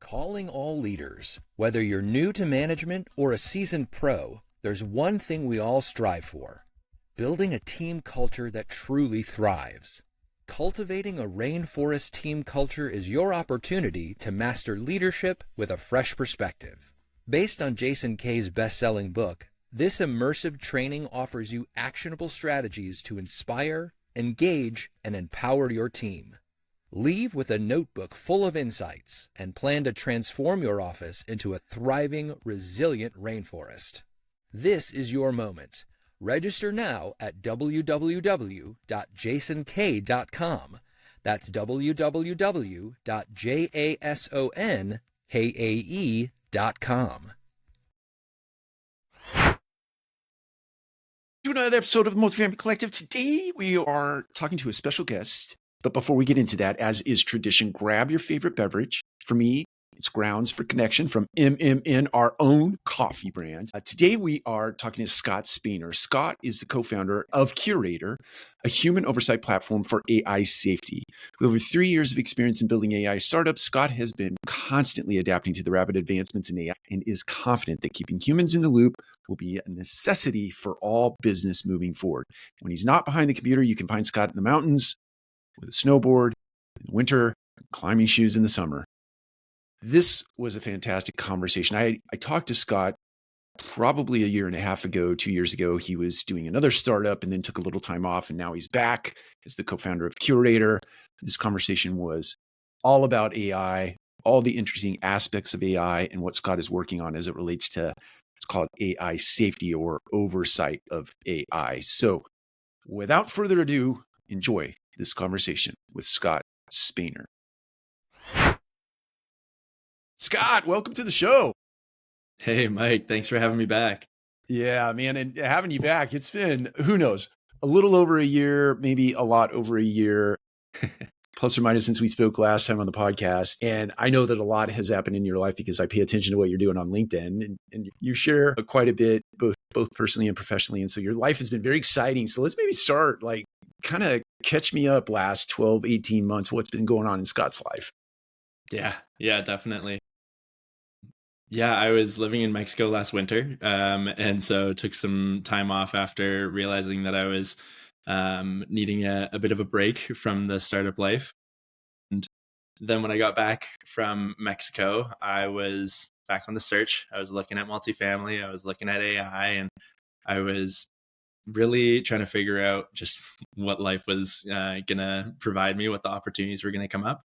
Calling all leaders. Whether you're new to management or a seasoned pro, there's one thing we all strive for: building a team culture that truly thrives. Cultivating a rainforest team culture is your opportunity to master leadership with a fresh perspective. Based on Jason Kay's best-selling book, this immersive training offers you actionable strategies to inspire, engage, and empower your team. Leave with a notebook full of insights and plan to transform your office into a thriving, resilient rainforest. This is your moment. Register now at www.jasonkay.com. That's www.jasonkae.com. To another episode of the Multifamily Collective. Today we are talking to a special guest. But before we get into that, as is tradition, grab your favorite beverage. For me, it's Grounds for Connection from MMN, our own coffee brand. Today we are talking to Scott Spanier. Scott is the co-founder of Curator, a human oversight platform for AI safety. With over 3 years of experience in building AI startups, Scott has been constantly adapting to the rapid advancements in AI and is confident that keeping humans in the loop will be a necessity for all business moving forward. When he's not behind the computer, you can find Scott in the mountains with a snowboard in the winter, climbing shoes in the summer. This was a fantastic conversation. I talked to Scott probably a year and a half ago, 2 years ago. He was doing another startup and then took a little time off, and now he's back as the co-founder of Curator. This conversation was all about AI, all the interesting aspects of AI, and what Scott is working on as it relates to, it's called AI safety or oversight of AI. So without further ado, enjoy this conversation with Scott Spanier. Scott, welcome to the show. Hey, Mike, thanks for having me back. Yeah, man. And having you back, it's been, who knows, a little over a year, maybe a lot over a year, plus or minus since we spoke last time on the podcast. And I know that a lot has happened in your life because I pay attention to what you're doing on LinkedIn, and you share quite a bit, both personally and professionally. And so your life has been very exciting. So let's maybe start, like, kind of catch me up last 12, 18 months. What's been going on in Scott's life? Yeah, definitely. Yeah, I was living in Mexico last winter, and so took some time off after realizing that I was needing a bit of a break from the startup life. And then when I got back from Mexico, I was back on the search. I was looking at multifamily, I was looking at AI, and I was really trying to figure out just what life was going to provide me, what the opportunities were going to come up.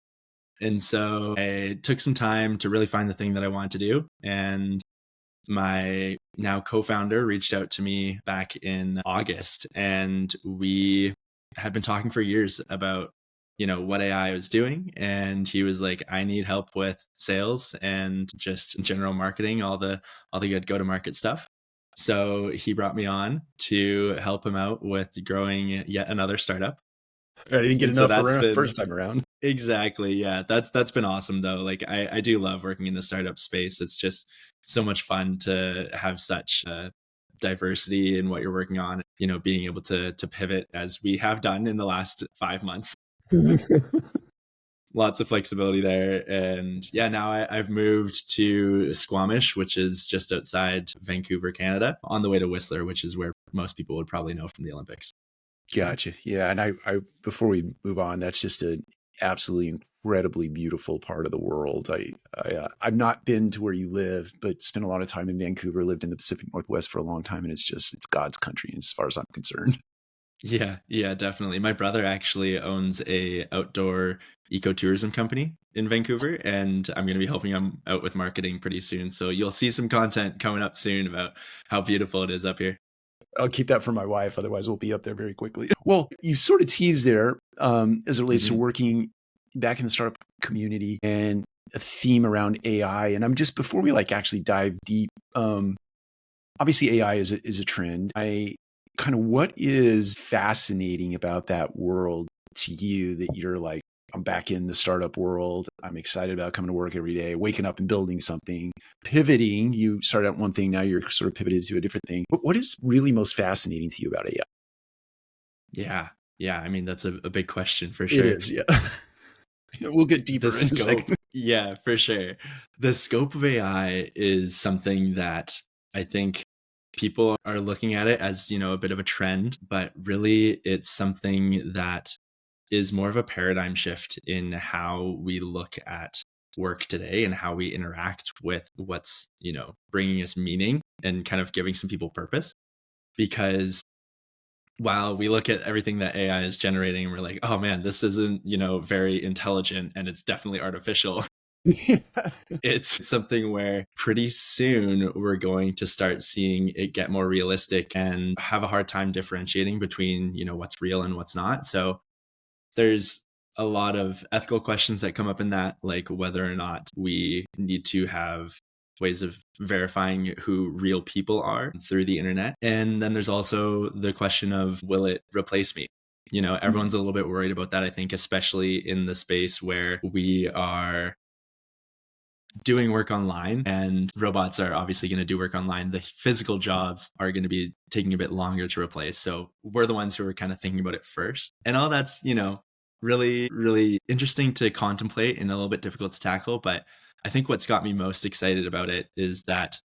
And so I took some time to really find the thing that I wanted to do. And my now co-founder reached out to me back in August, and we had been talking for years about, what AI was doing. And he was like, I need help with sales and just general marketing, all the good go-to-market stuff. So he brought me on to help him out with growing yet another startup. I didn't get enough for the first time around. Exactly. Yeah. That's been awesome though. Like I do love working in the startup space. It's just so much fun to have such diversity in what you're working on, being able to pivot as we have done in the last 5 months. Lots of flexibility there. And yeah, now I've moved to Squamish, which is just outside Vancouver, Canada, on the way to Whistler, which is where most people would probably know from the Olympics. Gotcha. Yeah. And I before we move on, that's just an absolutely incredibly beautiful part of the world. I've not been to where you live, but spent a lot of time in Vancouver, lived in the Pacific Northwest for a long time. And it's God's country as far as I'm concerned. Yeah, definitely. My brother actually owns a outdoor ecotourism company in Vancouver, and I'm going to be helping him out with marketing pretty soon. So you'll see some content coming up soon about how beautiful it is up here. I'll keep that for my wife. Otherwise, we'll be up there very quickly. Well, you sort of teased there as it relates to working back in the startup community and a theme around AI. And I'm just, before we actually dive deep, obviously AI is a trend. What is fascinating about that world to you that you're like, I'm back in the startup world. I'm excited about coming to work every day, waking up and building something, pivoting. You started out one thing, now you're sort of pivoted to a different thing. But what is really most fascinating to you about AI? Yeah. I mean, that's a big question for sure. It is, yeah. We'll get deeper in a second. Yeah, for sure. The scope of AI is something that I think people are looking at it as, a bit of a trend, but really it's something that is more of a paradigm shift in how we look at work today and how we interact with what's, bringing us meaning and kind of giving some people purpose. Because while we look at everything that AI is generating and we're like, oh man, this isn't, very intelligent and it's definitely artificial. It's something where pretty soon we're going to start seeing it get more realistic and have a hard time differentiating between, what's real and what's not. So there's a lot of ethical questions that come up in that, like whether or not we need to have ways of verifying who real people are through the internet. And then there's also the question of, will it replace me? Everyone's a little bit worried about that, I think, especially in the space where we are doing work online and robots are obviously going to do work online. The physical jobs are going to be taking a bit longer to replace. So we're the ones who are kind of thinking about it first. And all that's, really, really interesting to contemplate and a little bit difficult to tackle. But I think what's got me most excited about it is that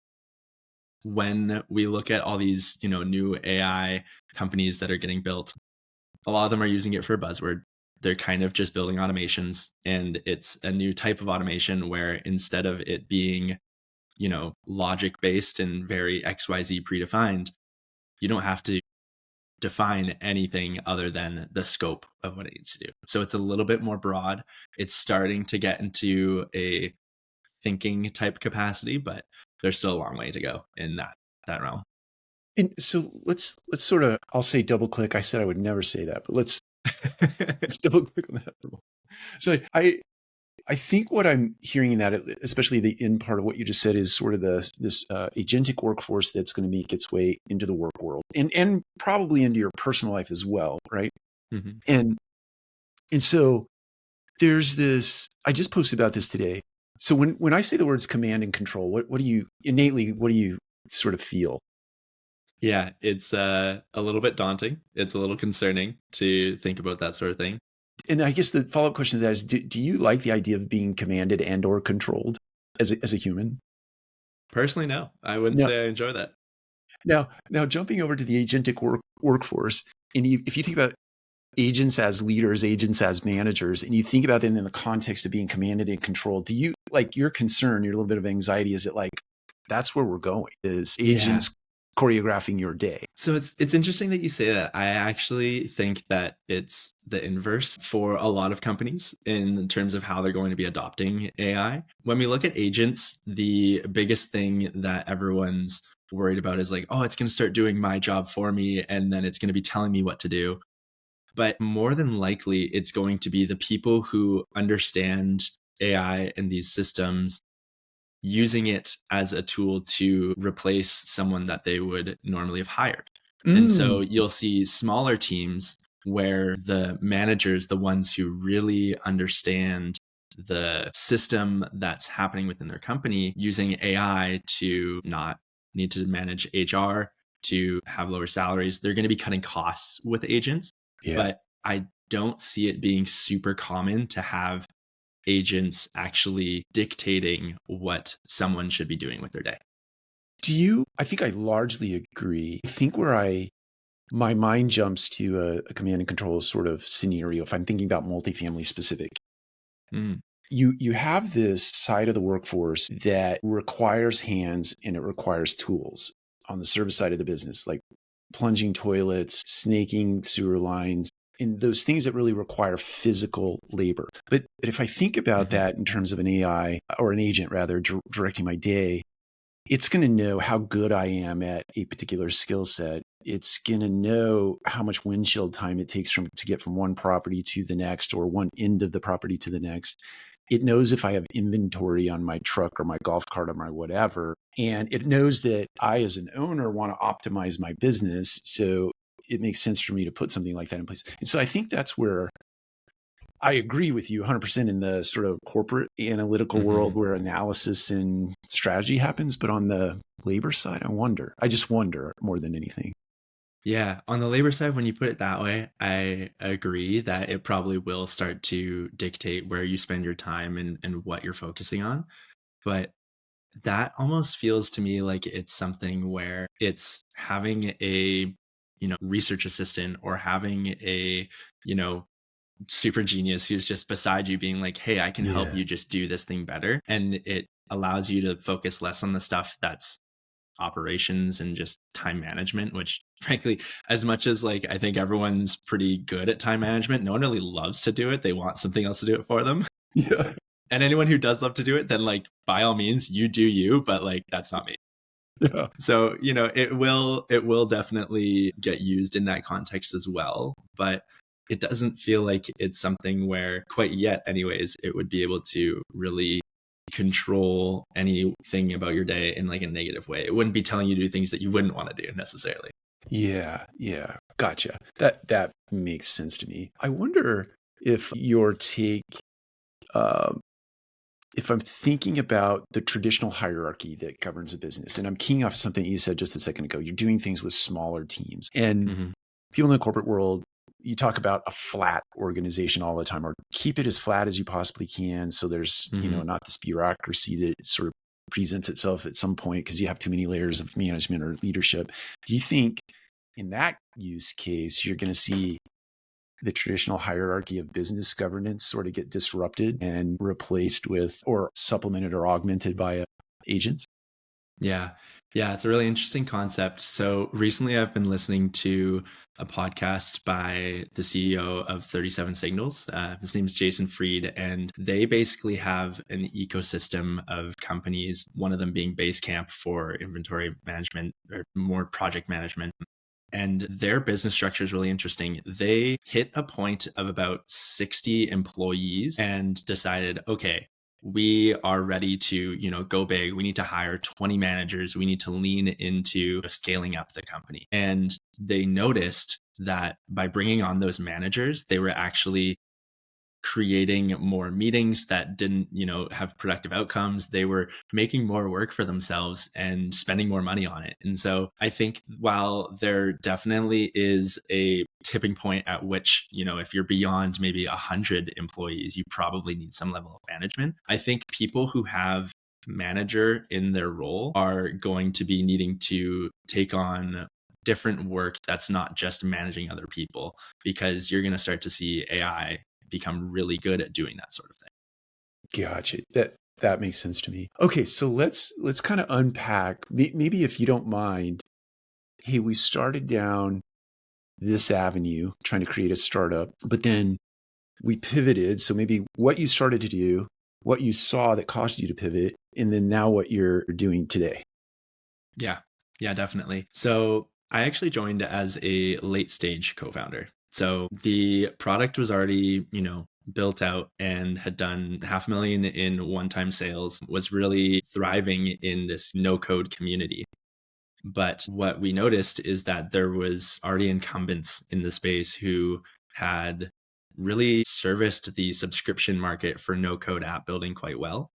when we look at all these, new AI companies that are getting built, a lot of them are using it for a buzzword. They're kind of just building automations, and it's a new type of automation where instead of it being, logic based and very XYZ predefined, you don't have to define anything other than the scope of what it needs to do. So it's a little bit more broad. It's starting to get into a thinking type capacity, but there's still a long way to go in that realm. And so let's sort of, I'll say double click. I said I would never say that, but let's double click on that. So I think what I'm hearing in that, especially the end part of what you just said, is sort of this agentic workforce that's going to make its way into the work world and probably into your personal life as well, right? Mm-hmm. And so there's this. I just posted about this today. So when I say the words command and control, what do you sort of feel? Yeah, it's a little bit daunting. It's a little concerning to think about that sort of thing. And I guess the follow-up question to that is, do you like the idea of being commanded and or controlled as a human? Personally, no. I wouldn't No. say I enjoy that. Now jumping over to the agentic workforce, and if you think about agents as leaders, agents as managers, and you think about them in the context of being commanded and controlled, do you like your concern, your little bit of anxiety? Is it like that's where we're going? Is agents choreographing your day? So it's interesting that you say that. I actually think that it's the inverse for a lot of companies in terms of how they're going to be adopting AI. When we look at agents, the biggest thing that everyone's worried about is like, oh, it's going to start doing my job for me, and then it's going to be telling me what to do. But more than likely, it's going to be the people who understand AI and these systems using it as a tool to replace someone that they would normally have hired. And so you'll see smaller teams where the managers, the ones who really understand the system that's happening within their company, using AI to not need to manage HR, to have lower salaries, they're going to be cutting costs with agents. Yeah. But I don't see it being super common to have agents actually dictating what someone should be doing with their day. I think I largely agree. I think where my mind jumps to a command and control sort of scenario, if I'm thinking about multifamily specific, you have this side of the workforce that requires hands and it requires tools on the service side of the business, like plunging toilets, snaking sewer lines, and those things that really require physical labor. But if I think about that in terms of an AI or an agent rather directing my day, it's going to know how good I am at a particular skill set. It's going to know how much windshield time it takes to get from one property to the next or one end of the property to the next. It knows if I have inventory on my truck or my golf cart or my whatever. And it knows that I, as an owner, want to optimize my business. So it makes sense for me to put something like that in place. And so I think that's where I agree with you 100% in the sort of corporate analytical world where analysis and strategy happens. But on the labor side, I just wonder more than anything. Yeah, on the labor side, when you put it that way, I agree that it probably will start to dictate where you spend your time and what you're focusing on. But that almost feels to me like it's something where it's having a, research assistant or having a, you know, super genius who's just beside you being like, hey, I can help Yeah. you just do this thing better. And it allows you to focus less on the stuff that's operations and just time management, which frankly, as much as like I think everyone's pretty good at time management, no one really loves to do it. They want something else to do it for them. Yeah. And anyone who does love to do it, then like by all means, you do you, but like that's not me. Yeah. So, it will definitely get used in that context as well, but it doesn't feel like it's something where quite yet anyways, it would be able to really control anything about your day in like a negative way. It wouldn't be telling you to do things that you wouldn't want to do necessarily. Yeah. Yeah. Gotcha. That makes sense to me. I wonder if your take, um, if I'm thinking about the traditional hierarchy that governs a business, and I'm keying off something you said just a second ago, you're doing things with smaller teams. And Mm-hmm. people in the corporate world, you talk about a flat organization all the time, or keep it as flat as you possibly can. So there's, Mm-hmm. not this bureaucracy that sort of presents itself at some point because you have too many layers of management or leadership. Do you think in that use case, you're going to see the traditional hierarchy of business governance sort of get disrupted and replaced with or supplemented or augmented by agents? Yeah. Yeah, it's a really interesting concept. So recently I've been listening to a podcast by the CEO of 37 Signals. His name's Jason Fried, and they basically have an ecosystem of companies, one of them being Basecamp for inventory management or more project management. And their business structure is really interesting. They hit a point of about 60 employees and decided, okay, we are ready to, go big. We need to hire 20 managers. We need to lean into scaling up the company. And they noticed that by bringing on those managers, they were actually creating more meetings that didn't, have productive outcomes. They were making more work for themselves and spending more money on it. And so I think while there definitely is a tipping point at which, if you're beyond maybe 100 employees, you probably need some level of management. I think people who have manager in their role are going to be needing to take on different work that's not just managing other people, because you're going to start to see AI become really good at doing that sort of thing. Gotcha. That makes sense to me. Okay, so let's kind of unpack. Maybe if you don't mind, hey, we started down this avenue trying to create a startup, but then we pivoted. So maybe what you started to do, what you saw that caused you to pivot, and then now what you're doing today. Yeah. Yeah, definitely. So I actually joined as a late stage co-founder. So the product was already, built out and had done 500,000 in one-time sales, was really thriving in this no code community. But what we noticed is that there was already incumbents in the space who had really serviced the subscription market for no code app building quite well.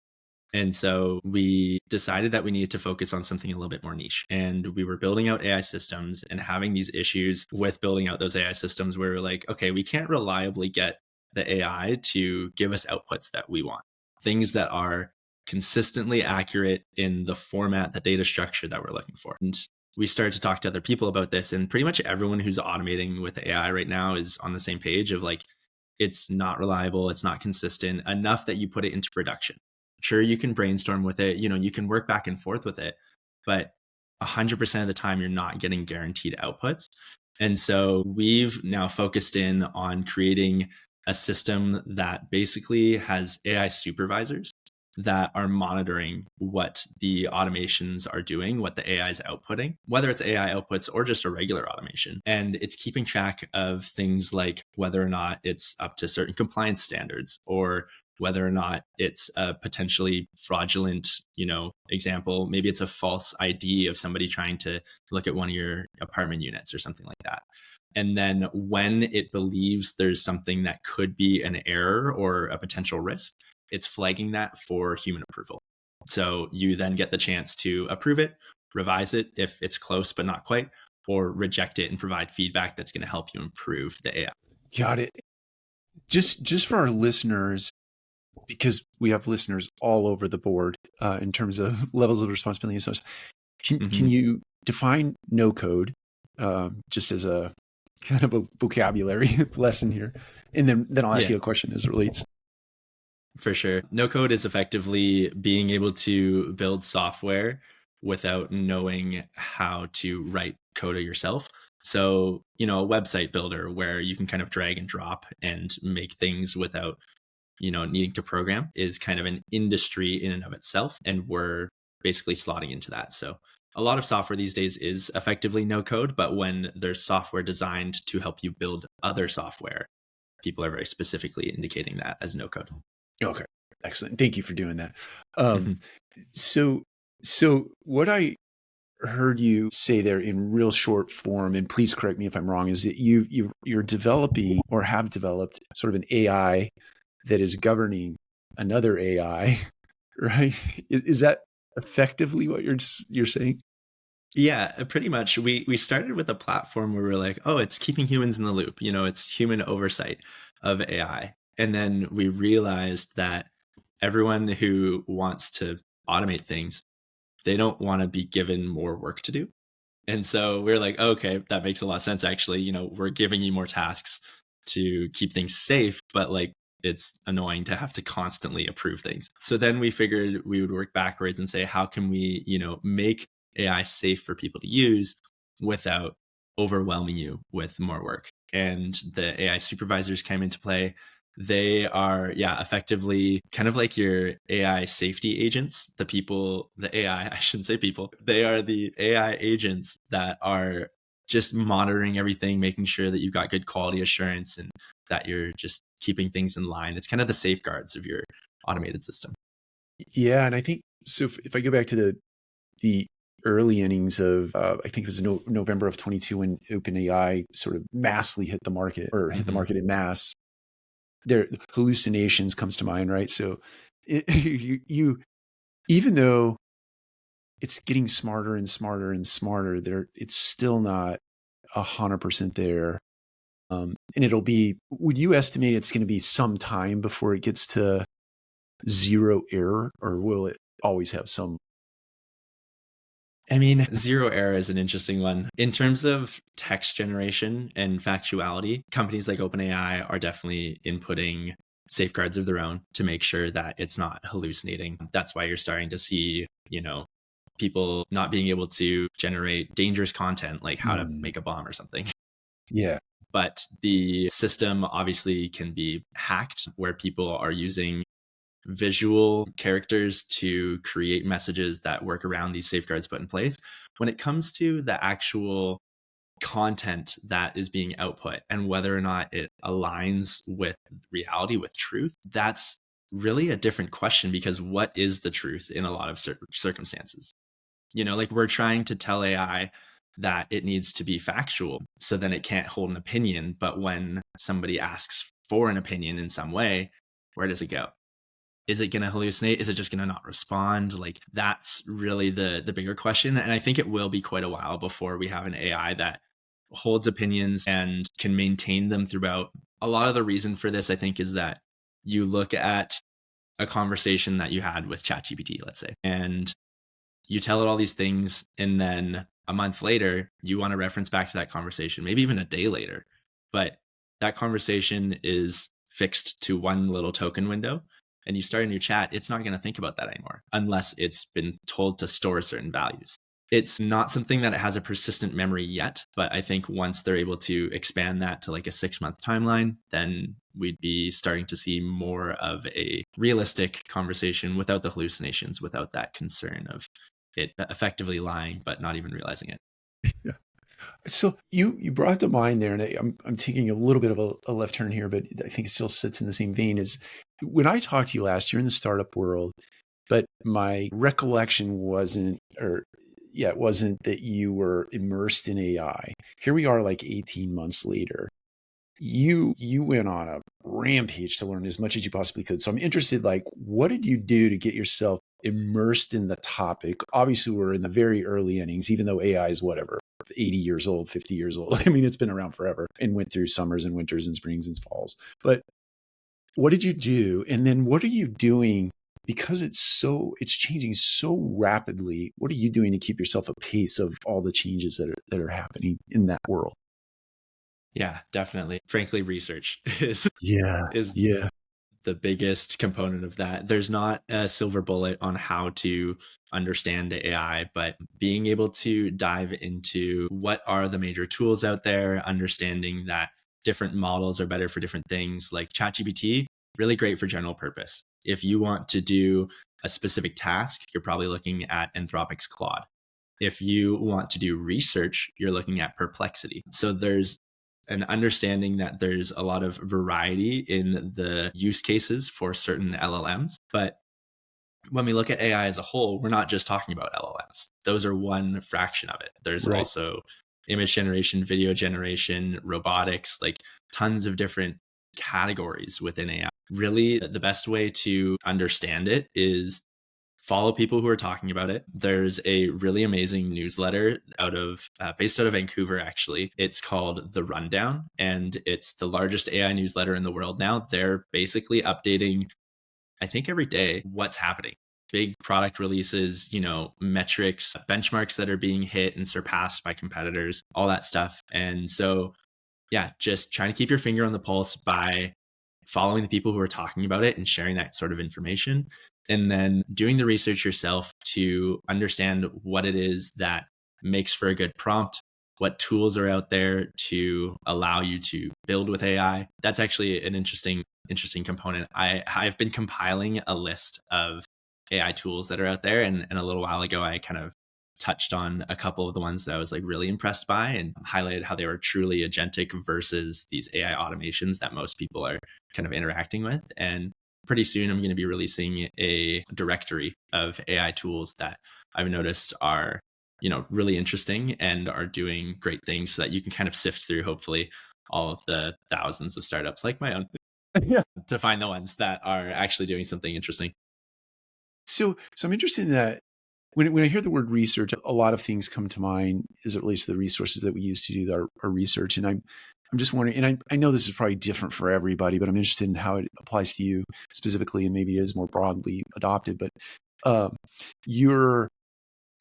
And so we decided that we needed to focus on something a little bit more niche. And we were building out AI systems and having these issues with building out those AI systems where we're like, okay, we can't reliably get the AI to give us outputs that we want, things that are consistently accurate in the format, the data structure that we're looking for. And we started to talk to other people about this, and pretty much everyone who's automating with AI right now is on the same page of like, it's not reliable, it's not consistent enough that you put it into production. Sure, you can brainstorm with it, you can work back and forth with it, but 100% of the time you're not getting guaranteed outputs. And so we've now focused in on creating a system that basically has AI supervisors that are monitoring what the automations are doing, what the AI is outputting, whether it's AI outputs or just a regular automation. And it's keeping track of things like whether or not it's up to certain compliance standards, or whether or not it's a potentially fraudulent, example. Maybe it's a false ID of somebody trying to look at one of your apartment units or something like that. And then when it believes there's something that could be an error or a potential risk, it's flagging that for human approval. So you then get the chance to approve it, revise it if it's close but not quite, or reject it and provide feedback that's going to help you improve the AI. Got it. Just for our listeners, because we have listeners all over the board in terms of levels of responsibility and so on. Can you define no code just as a kind of a vocabulary lesson here? And then I'll ask you a question as it relates. For sure. No code is effectively being able to build software without knowing how to write code yourself. So, a website builder where you can kind of drag and drop and make things without, needing to program is kind of an industry in and of itself. And we're basically slotting into that. So a lot of software these days is effectively no code, but when there's software designed to help you build other software, people are very specifically indicating that as no code. Okay. Excellent. Thank you for doing that. So what I heard you say there in real short form, and please correct me if I'm wrong, is that you're developing or have developed sort of an AI that is governing another AI, right? Is that effectively what you're saying? Yeah, pretty much. We started with a platform where we're like, oh, it's keeping humans in the loop. It's human oversight of AI. And then we realized that everyone who wants to automate things, they don't want to be given more work to do. And so we're like, okay, that makes a lot of sense. Actually, we're giving you more tasks to keep things safe, but it's annoying to have to constantly approve things. So then we figured we would work backwards and say, how can we, make AI safe for people to use without overwhelming you with more work? And the AI supervisors came into play. They are, effectively kind of like your AI safety agents. The AI, I shouldn't say people, they are the AI agents that are just monitoring everything, making sure that you've got good quality assurance and that you're just keeping things in line. It's kind of the safeguards of your automated system. Yeah. And I think, so if I go back to the early innings of, I think it was November of 22 when OpenAI sort of massively hit the market or hit the market in mass. Their hallucinations comes to mind, right? So you even though it's getting smarter and smarter and smarter, it's still not 100% there. And would you estimate it's going to be some time before it gets to zero error, or will it always have some? I mean, zero error is an interesting one. In terms of text generation and factuality, companies like OpenAI are definitely inputting safeguards of their own to make sure that it's not hallucinating. That's why you're starting to see, people not being able to generate dangerous content, like how to make a bomb or something. Yeah. But the system obviously can be hacked where people are using visual characters to create messages that work around these safeguards put in place. When it comes to the actual content that is being output and whether or not it aligns with reality, with truth, that's really a different question, because what is the truth in a lot of circumstances? We're trying to tell AI that it needs to be factual, so then it can't hold an opinion. But when somebody asks for an opinion in some way, where does it go? Is it going to hallucinate? Is it just going to not respond? That's really the bigger question. And I think it will be quite a while before we have an AI that holds opinions and can maintain them throughout. A lot of the reason for this, I think, is that you look at a conversation that you had with ChatGPT, let's say, and you tell it all these things. And then a month later, you want to reference back to that conversation, maybe even a day later. But that conversation is fixed to one little token window. And you start a new chat, it's not going to think about that anymore unless it's been told to store certain values. It's not something that has a persistent memory yet, but I think once they're able to expand that to a 6-month timeline, then we'd be starting to see more of a realistic conversation without the hallucinations, without that concern of it effectively lying, but not even realizing it. Yeah. So you brought to mind there, and I'm taking a little bit of a left turn here, but I think it still sits in the same vein, is when I talked to you last year in the startup world, but my recollection wasn't that you were immersed in AI. Here we are 18 months later. You went on a rampage to learn as much as you possibly could. So I'm interested, what did you do to get yourself immersed in the topic? Obviously, we're in the very early innings, even though AI is whatever, 80 years old, 50 years old. I mean, it's been around forever and went through summers and winters and springs and falls. But what did you do? And then what are you doing? Because it's changing so rapidly. What are you doing to keep yourself apace of all the changes that are happening in that world? Yeah, definitely. Frankly, research is Yeah. is Yeah. the biggest component of that. There's not a silver bullet on how to understand AI, but being able to dive into what are the major tools out there, understanding that different models are better for different things, like ChatGPT, really great for general purpose. If you want to do a specific task, you're probably looking at Anthropic's Claude. If you want to do research, you're looking at Perplexity. So there's an understanding that there's a lot of variety in the use cases for certain LLMs. But when we look at AI as a whole, we're not just talking about LLMs. Those are one fraction of it. There's Right. also image generation, video generation, robotics, like tons of different categories within AI. Really, the best way to understand it is follow people who are talking about it. There's a really amazing newsletter based out of Vancouver, actually. It's called The Rundown, and it's the largest AI newsletter in the world now. They're basically updating, I think, every day what's happening. Big product releases, metrics, benchmarks that are being hit and surpassed by competitors, all that stuff. And so, yeah, just trying to keep your finger on the pulse by following the people who are talking about it and sharing that sort of information, and then doing the research yourself to understand what it is that makes for a good prompt, what tools are out there to allow you to build with AI. That's actually an interesting component. I've been compiling a list of AI tools that are out there, and a little while ago I kind of touched on a couple of the ones that I was like really impressed by and highlighted how they were truly agentic versus these AI automations that most people are kind of interacting with. And pretty soon I'm going to be releasing a directory of AI tools that I've noticed are, really interesting and are doing great things so that you can kind of sift through, hopefully, all of the thousands of startups like my own to find the ones that are actually doing something interesting. So I'm interested in that. When I hear the word research, a lot of things come to mind as it relates to the resources that we use to do our research. And I'm just wondering, and I know this is probably different for everybody, but I'm interested in how it applies to you specifically, and maybe is more broadly adopted. But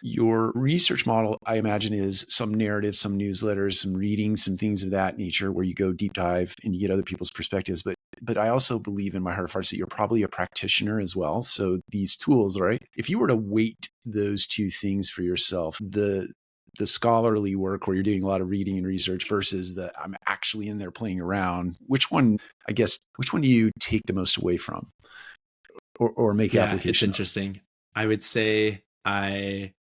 your research model, I imagine, is some narrative, some newsletters, some readings, some things of that nature, where you go deep dive and you get other people's perspectives. But I also believe in my heart of hearts that you're probably a practitioner as well. So these tools, right? If you were to weight those two things for yourself, the scholarly work where you're doing a lot of reading and research versus the I'm actually in there playing around, which one do you take the most away from or make application It's interesting. I would say I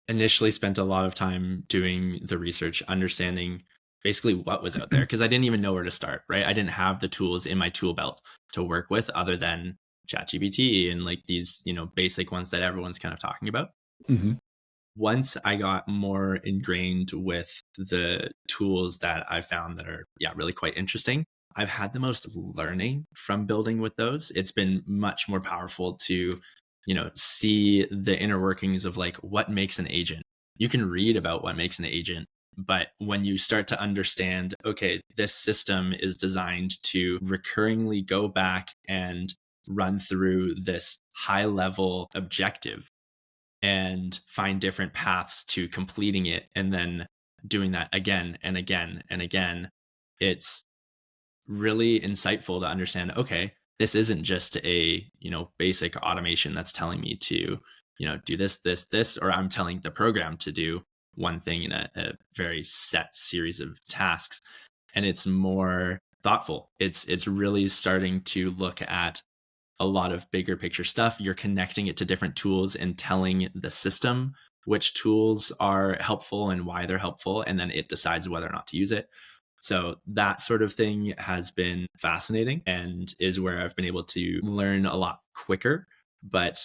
initially spent a lot of time doing the research, understanding basically what was out there, because I didn't even know where to start, right? I didn't have the tools in my tool belt to work with other than ChatGPT and like these, basic ones that everyone's kind of talking about. Mm-hmm. Once I got more ingrained with the tools that I found that are, really quite interesting, I've had the most learning from building with those. It's been much more powerful to, see the inner workings of like what makes an agent. You can read about what makes an agent, but when you start to understand, okay, this system is designed to recurringly go back and run through this high level objective and find different paths to completing it and then doing that again and again and again, it's really insightful to understand, okay, this isn't just a, basic automation that's telling me to, do this, or I'm telling the program to do one thing in a very set series of tasks. And it's more thoughtful. It's really starting to look at a lot of bigger picture stuff. You're connecting it to different tools and telling the system which tools are helpful and why they're helpful. And then it decides whether or not to use it. So that sort of thing has been fascinating and is where I've been able to learn a lot quicker. But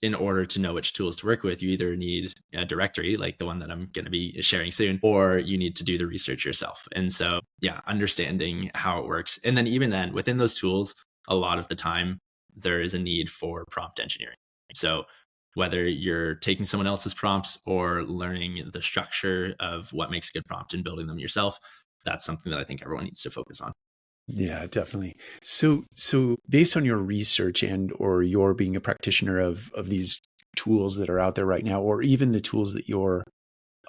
in order to know which tools to work with, you either need a directory like the one that I'm going to be sharing soon, or you need to do the research yourself. And so, understanding how it works. And then even then, within those tools, a lot of the time, there is a need for prompt engineering. So whether you're taking someone else's prompts or learning the structure of what makes a good prompt and building them yourself. That's something that I think everyone needs to focus on. Yeah, definitely. So based on your research and or your being a practitioner of these tools that are out there right now, or even the tools that you're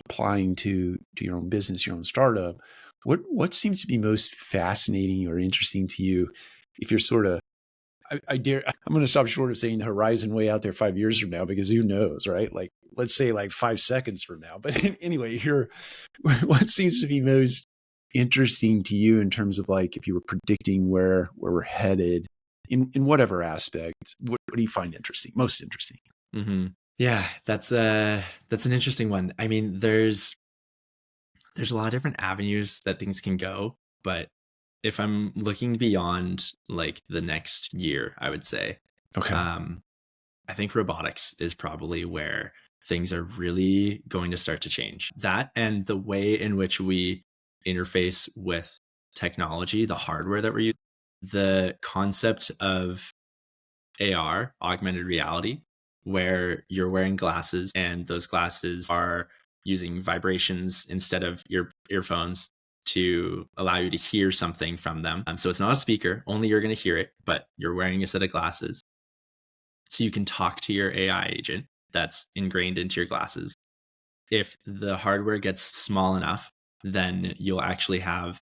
applying to your own business, your own startup, what seems to be most fascinating or interesting to you? If you're sort of, I'm going to stop short of saying the horizon way out there 5 years from now, because who knows, right? Like, let's say like 5 seconds from now. But anyway, what seems to be most interesting to you in terms of like, if you were predicting where we're headed in whatever aspect, what do you find interesting, most interesting? Mm-hmm. Yeah, that's an interesting one. I mean, there's a lot of different avenues that things can go, but if I'm looking beyond like the next year, I would say, Okay. I think robotics is probably where things are really going to start to change. That and the way in which we interface with technology, the hardware that we're using, the concept of AR, augmented reality, where you're wearing glasses and those glasses are using vibrations instead of your earphones to allow you to hear something from them. So it's not a speaker, only you're going to hear it, but you're wearing a set of glasses. So you can talk to your AI agent that's ingrained into your glasses. If the hardware gets small enough, then you'll actually have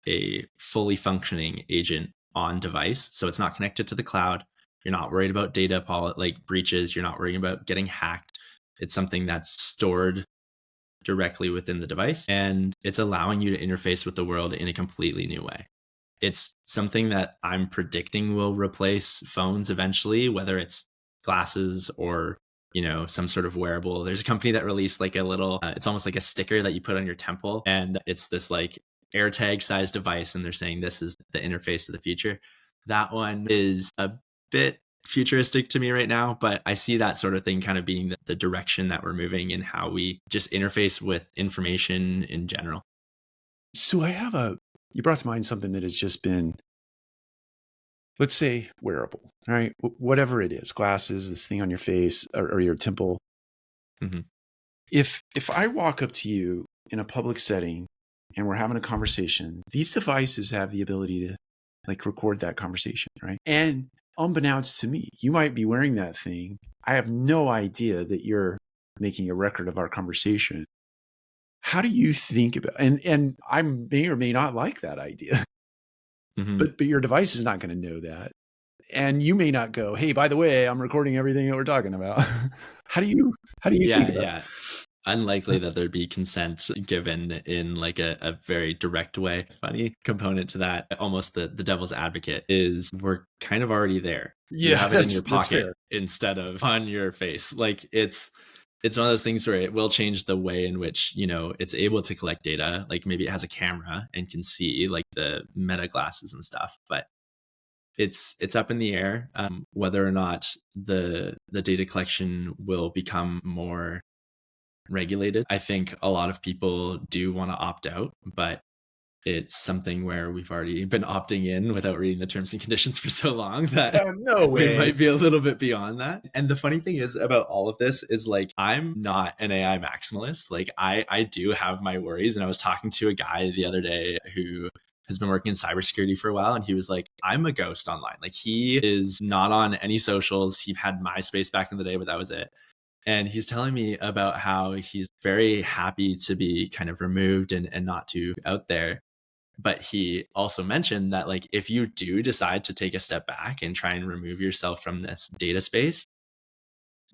a fully functioning agent on device. So it's not connected to the cloud. You're not worried about data like breaches. You're not worried about getting hacked. It's something that's stored directly within the device, and it's allowing you to interface with the world in a completely new way. It's something that I'm predicting will replace phones eventually, whether it's glasses or some sort of wearable. There's a company that released like a little it's almost like a sticker that you put on your temple, and it's this like AirTag sized device, and they're saying this is the interface of the future. That one is a bit futuristic to me right now, but I see that sort of thing kind of being the direction that we're moving in how we just interface with information in general. So you brought to mind something that has just been, let's say, wearable, right? Whatever it is, glasses, this thing on your face or your temple. Mm-hmm. If I walk up to you in a public setting and we're having a conversation, these devices have the ability to like record that conversation, right? And unbeknownst to me, you might be wearing that thing. I have no idea that you're making a record of our conversation. How do you think about, and I may or may not like that idea, Mm-hmm. but your device is not going to know that. And you may not go, hey, by the way, I'm recording everything that we're talking about. How do you think about it? Unlikely that there'd be consent given in like a very direct way. Funny component to that, almost the devil's advocate, is we're kind of already there. Yeah, you have it in your that's pocket fair. instead of on your face. Like it's one of those things where it will change the way in which it's able to collect data. Like maybe it has a camera and can see like the meta glasses and stuff, but it's up in the air whether or not the data collection will become more regulated. I think a lot of people do want to opt out, but it's something where we've already been opting in without reading the terms and conditions for so long that No way. we might be a little bit beyond that. And the funny thing is about all of this is like, I'm not an AI maximalist. Like I do have my worries. And I was talking to a guy the other day who has been working in cybersecurity for a while. And he was like, I'm a ghost online. Like he is not on any socials. He had MySpace back in the day, but that was it. And he's telling me about how he's very happy to be kind of removed and not too out there. But he also mentioned that like if you do decide to take a step back and try and remove yourself from this data space,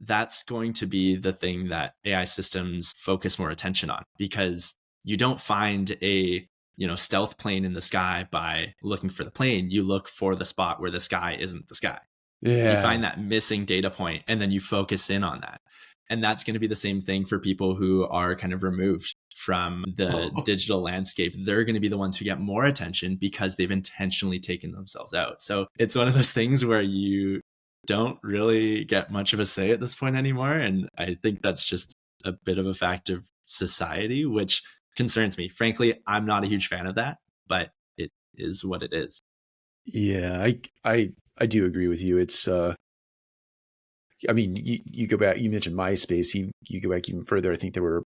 that's going to be the thing that AI systems focus more attention on, because you don't find a stealth plane in the sky by looking for the plane. You look for the spot where the sky isn't the sky. Yeah. You find that missing data point and then you focus in on that. And that's going to be the same thing for people who are kind of removed from the digital landscape. They're going to be the ones who get more attention because they've intentionally taken themselves out. So it's one of those things where you don't really get much of a say at this point anymore. And I think that's just a bit of a fact of society, which concerns me. Frankly, I'm not a huge fan of that, but it is what it is. Yeah, I do agree with you. It's I mean, you go back, you mentioned MySpace, you go back even further. I think there were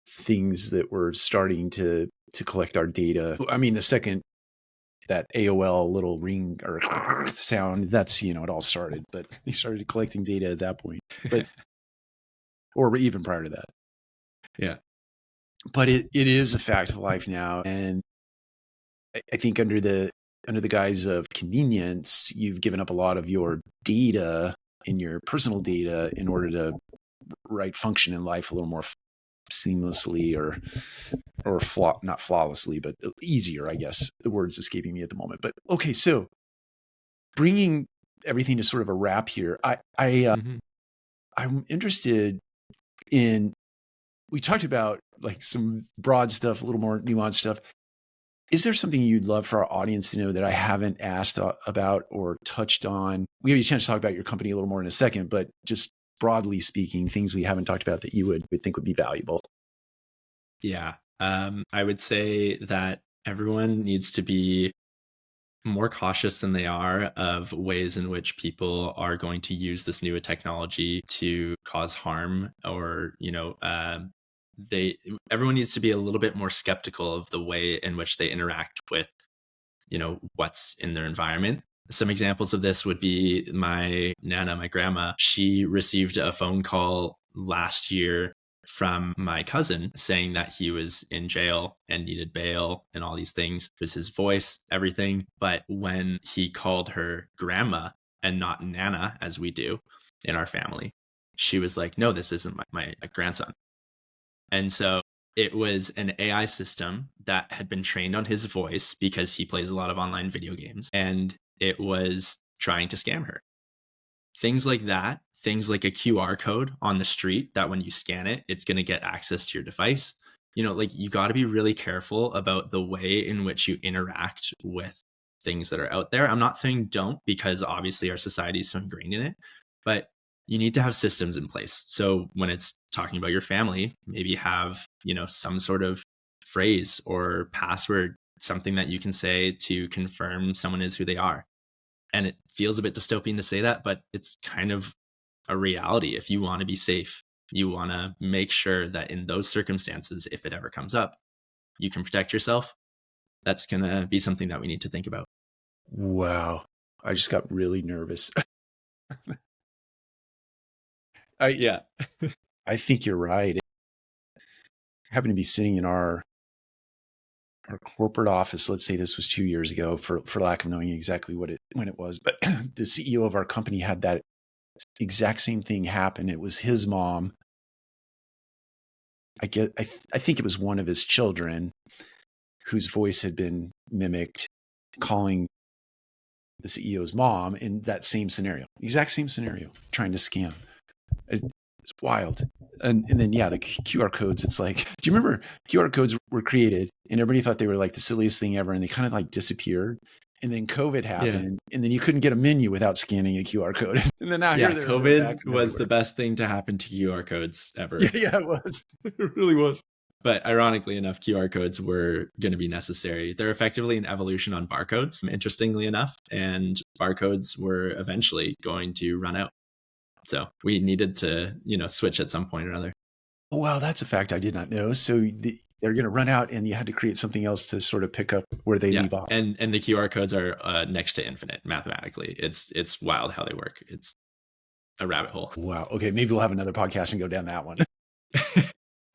things that were starting to collect our data. I mean, the second that AOL little ring or sound, that's, it all started, but they started collecting data at that point, but, or even prior to that. Yeah. But it is a fact of life now. And I think under the guise of convenience, you've given up a lot of your data and your personal data in order to function in life a little more seamlessly or not flawlessly, but easier, I guess. The word's escaping me at the moment. But okay, so bringing everything to sort of a wrap here, I'm interested in, we talked about like some broad stuff, a little more nuanced stuff. Is there something you'd love for our audience to know that I haven't asked about or touched on? We have a chance to talk about your company a little more in a second, but just broadly speaking, things we haven't talked about that you would think would be valuable. Yeah. I would say that everyone needs to be more cautious than they are of ways in which people are going to use this newer technology to cause harm, or, everyone needs to be a little bit more skeptical of the way in which they interact with, what's in their environment. Some examples of this would be my Nana, my grandma. She received a phone call last year from my cousin saying that he was in jail and needed bail and all these things. It was his voice, everything. But when he called her grandma and not Nana, as we do in our family, she was like, no, this isn't my grandson. And so it was an AI system that had been trained on his voice because he plays a lot of online video games, and it was trying to scam her. Things like that, things like a QR code on the street that when you scan it, it's going to get access to your device. You got to be really careful about the way in which you interact with things that are out there. I'm not saying don't, because obviously our society is so ingrained in it, but you need to have systems in place. So when it's talking about your family, maybe have, some sort of phrase or password, something that you can say to confirm someone is who they are. And it feels a bit dystopian to say that, but it's kind of a reality. If you want to be safe, you want to make sure that in those circumstances, if it ever comes up, you can protect yourself. That's going to be something that we need to think about. Wow. I just got really nervous. Yeah. I think you're right. I happen to be sitting in our corporate office. Let's say this was 2 years ago, for lack of knowing exactly when it was, but the CEO of our company had that exact same thing happen. It was his mom. I think it was one of his children whose voice had been mimicked, calling the CEO's mom in that same scenario, exact same scenario, trying to scam. It's wild. And then, yeah, the QR codes, it's like, do you remember QR codes were created and everybody thought they were like the silliest thing ever, and they kind of like disappeared. And then COVID happened, and then you couldn't get a menu without scanning a QR code. And then now COVID was the best thing to happen to QR codes ever. Yeah, it was. It really was. But ironically enough, QR codes were going to be necessary. They're effectively an evolution on barcodes, interestingly enough, and barcodes were eventually going to run out. So we needed to, switch at some point or another. Oh, wow, that's a fact I did not know. So they're going to run out, and you had to create something else to sort of pick up where they leave off. And the QR codes are next to infinite mathematically. It's wild how they work. It's a rabbit hole. Wow. Okay, maybe we'll have another podcast and go down that one.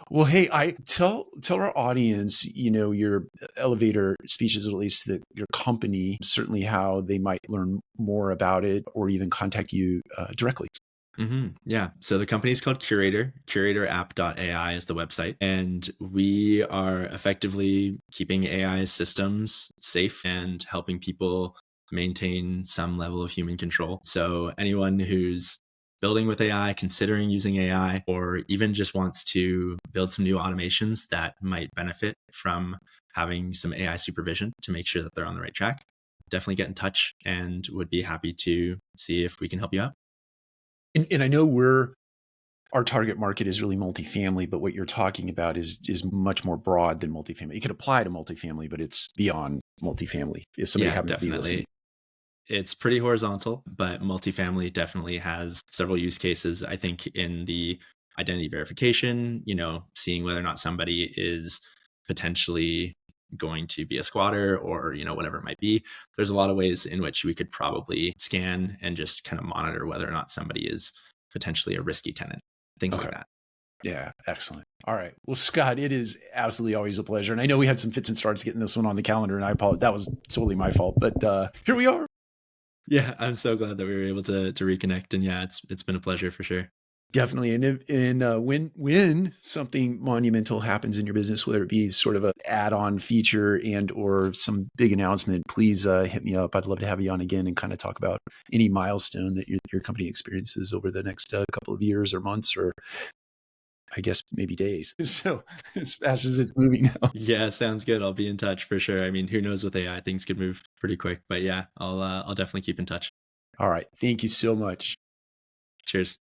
Well, hey, I tell our audience, your elevator speeches, at least that your company, certainly how they might learn more about it or even contact you directly. Mm-hmm. Yeah. So the company is called Curator. CuratorApp.ai is the website. And we are effectively keeping AI systems safe and helping people maintain some level of human control. So anyone who's building with AI, considering using AI, or even just wants to build some new automations that might benefit from having some AI supervision to make sure that they're on the right track, definitely get in touch and would be happy to see if we can help you out. And I know our target market is really multifamily, but what you're talking about is much more broad than multifamily. It could apply to multifamily, but it's beyond multifamily. If somebody happens to be listening. It's pretty horizontal, but multifamily definitely has several use cases. I think in the identity verification, seeing whether or not somebody is potentially going to be a squatter or, whatever it might be. There's a lot of ways in which we could probably scan and just kind of monitor whether or not somebody is potentially a risky tenant, things like that. Yeah, excellent. All right. Well, Scott, it is absolutely always a pleasure. And I know we had some fits and starts getting this one on the calendar, and I apologize. That was totally my fault. But here we are. Yeah, I'm so glad that we were able to reconnect. And yeah, it's been a pleasure for sure. Definitely. And when something monumental happens in your business, whether it be sort of an add-on feature and or some big announcement, please hit me up. I'd love to have you on again and kind of talk about any milestone that your company experiences over the next couple of years or months, or I guess maybe days. So as fast as it's moving now. Yeah, sounds good. I'll be in touch for sure. I mean, who knows with AI, things could move pretty quick, but yeah, I'll definitely keep in touch. All right. Thank you so much. Cheers.